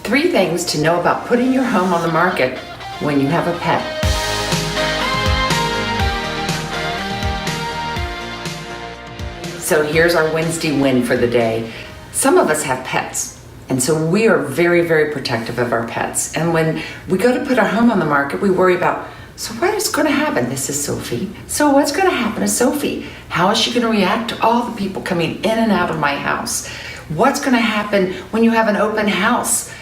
3 things to know about putting your home on the market when you have a pet. So here's our Wednesday win for the day. Some of us have pets, and so we are very, very protective of our pets. And when we go to put our home on the market, we worry about, so what is going to happen? This is Sophie. So what's going to happen to Sophie? How is she going to react to all the people coming in and out of my house? What's going to happen when you have an open house?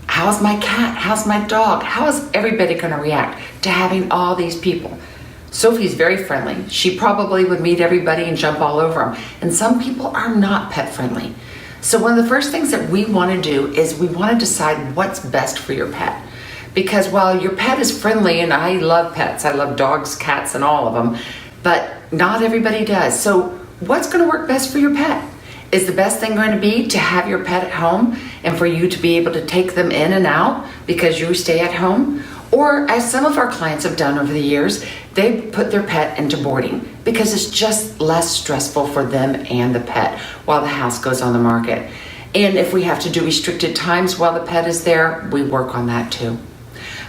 How's my cat? How's my dog? How is everybody going to react to having all these people? Sophie's very friendly. She probably would meet everybody and jump all over them. And some people are not pet friendly. So one of the first things that we want to do is we want to decide what's best for your pet. Because while your pet is friendly, and I love pets, I love dogs, cats, and all of them, but not everybody does. So what's going to work best for your pet? Is the best thing going to be to have your pet at home and for you to be able to take them in and out because you stay at home? Or as some of our clients have done over the years, they put their pet into boarding because it's just less stressful for them and the pet while the house goes on the market. And if we have to do restricted times while the pet is there, we work on that too.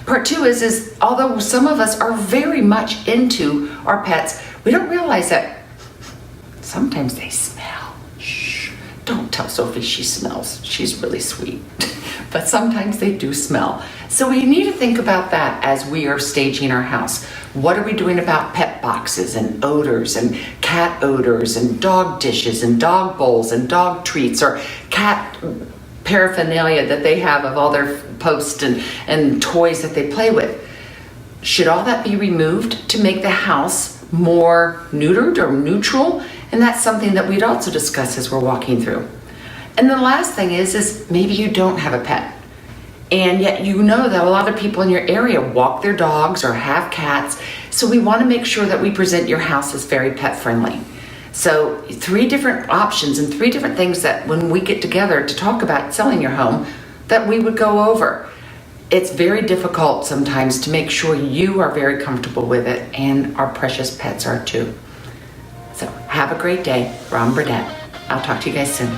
Part 2 is although some of us are very much into our pets, we don't realize that sometimes they smell. Shh, don't tell Sophie she smells. She's really sweet. But sometimes they do smell. So we need to think about that as we are staging our house. What are we doing about pet boxes and odors and cat odors and dog dishes and dog bowls and dog treats or cat paraphernalia that they have of all their posts and toys that they play with? Should all that be removed to make the house more neutered or neutral? And that's something that we'd also discuss as we're walking through. And the last thing is maybe you don't have a pet. And yet you know that a lot of people in your area walk their dogs or have cats. So we want to make sure that we present your house as very pet friendly. So 3 different options and 3 different things that when we get together to talk about selling your home, that we would go over. It's very difficult sometimes to make sure you are very comfortable with it and our precious pets are too. So have a great day. Ron Burdett. I'll talk to you guys soon.